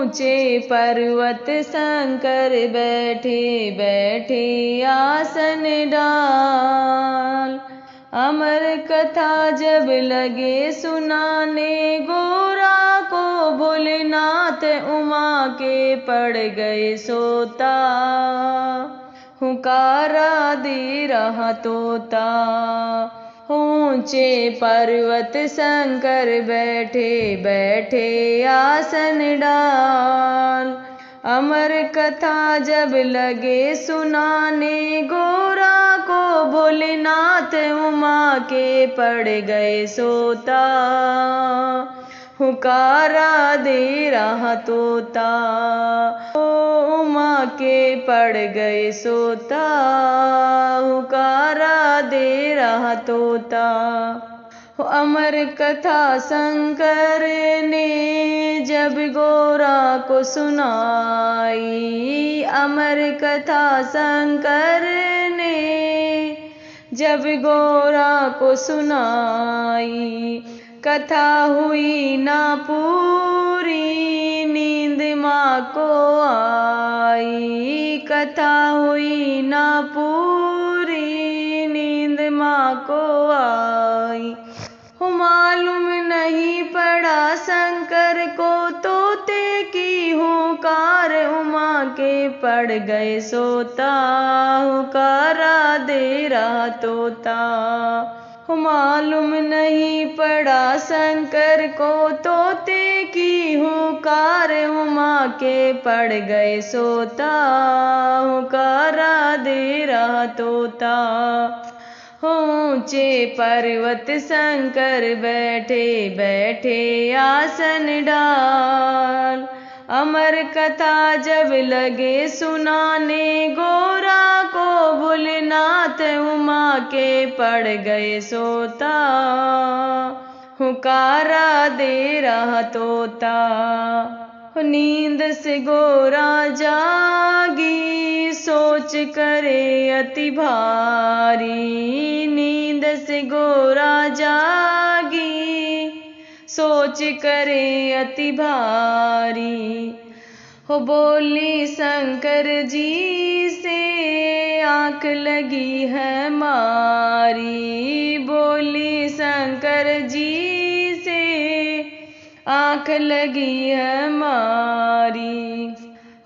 ऊंचे पर्वत शंकर बैठे बैठे आसन डाल। अमर कथा जब लगे सुनाने, गोरा को भोलेनाथ उमा के पड़ गए सोता। हुकारा दे रहा तोता। ऊंचे पर्वत शंकर बैठे बैठे आसन डाल। अमर कथा जब लगे सुनाने, गोरा को भोलेनाथ उमा के पड़ गए सोता। हुकारा दे रहा तोता। उमा के पड़ गए सोता। हुकारा दे रहा तोता। अमर कथा शंकर ने जब गोरा को सुनाई। अमर कथा शंकर ने जब गोरा को सुनाई। कथा हुई ना पूरी, नींद माँ को आई। कथा हुई ना पूरी, नींद माँ को आई। मालूम नहीं पड़ा शंकर को, तोते की हुकार उमा के पड़ गए सोता। हुकारा दे रहा तोता। मालूम नहीं पड़ा शंकर को, तोते की हुकार उमा के पड़ गए सोता। हुकारा दे रहा तोता। ऊंचे पर्वत शंकर बैठे बैठे आसन डाल। अमर कथा जब लगे सुनाने, गोरा को भोलेनाथ उमा के पड़ गए सोता। हुकारा दे रहा तोता। नींद से गोरा जागी, सोच करे अति भारी। नींद से गोरा जागी, सोच करे अति भारी। बोली शंकर जी से आँख लगी है मारी। बोली शंकर जी से आँख लगी है मारी।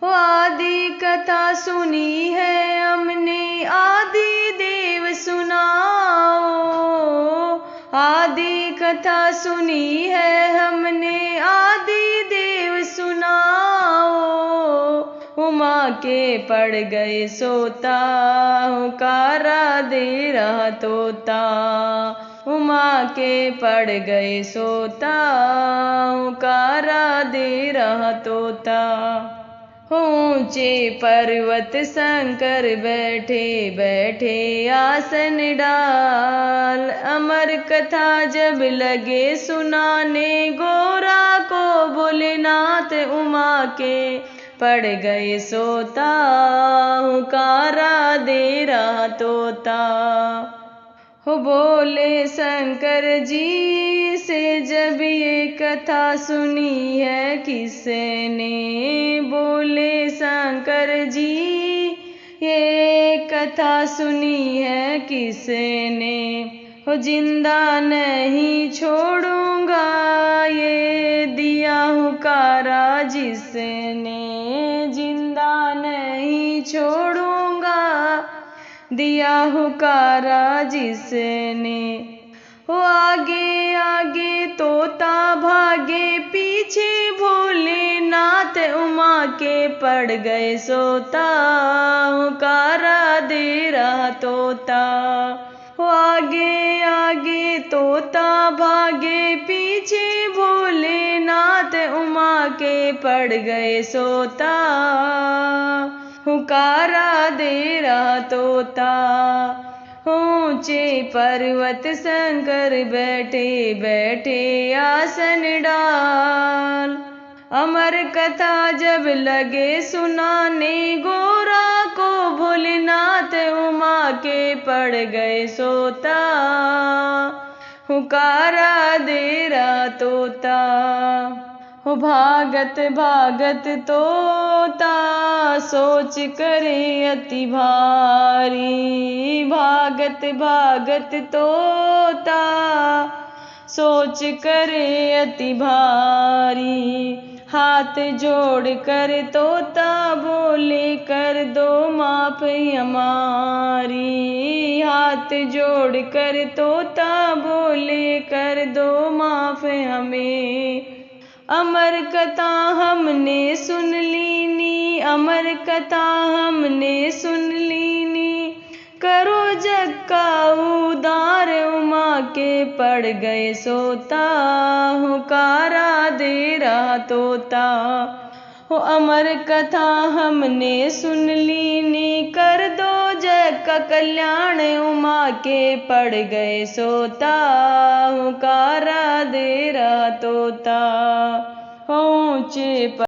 आदि कथा सुनी है हमने, आदि देव सुनाओ। आदि कथा सुनी है हमने, आदि देव सुनाओ। उमा के पड़ गए सोता। हुकारा दे रहा तोता। उमा के पड़ गए सोता। हुकारा दे रहा तोता। ऊंचे पर्वत शंकर बैठे बैठे आसन डाल। अमर कथा जब लगे सुनाने, गोरा को भोलेनाथ उमा के पड़ गए सोता। हुकारा दे रहा तोता। बोले शंकर जी से जब ये कथा सुनी है किसने। बोले शंकर जी ये कथा सुनी है किसने। जिंदा नहीं छोड़ूंगा ये दिया हुकारा जिसने। जिंदा नहीं छोड़ूंगा दिया हुकारा जिसने। आगे आगे तोता भागे, पीछे भोलेनाथ उमा के पड़ गए सोता। हुकारा दे रहा तोता। आगे आगे तोता भागे, पीछे भोलेनाथ उमा के पड़ गए सोता। हुकारा दे रहा तोता। ऊंचे पर्वत शंकर बैठे बैठे आसन डाल। अमर कथा जब लगे सुनाने, गोरा को भोलेनाथ उमा के पड़ गए सोता। हुकारा दे रहा तोता। हो भागत भागत तोता सोच करे अति भारी। भागत भागत तोता सोच करे अति भारी। हाथ जोड़ कर तोता बोले कर दो माफ हमारी। हाथ जोड़ कर तोता बोले कर दो माफ हमें। अमर कथा हमने सुन लीनी, अमर कथा हमने सुन लीनी। करो जग का उद्धार उमा के पड़ गए सोता। हुकारा दे रहा तोता हो अमर कथा हमने सुन लीनी। कर दो जग का कल्याण उमा के पड़ गए सोता। हुकारा दे रहा तोता हो ऊंचे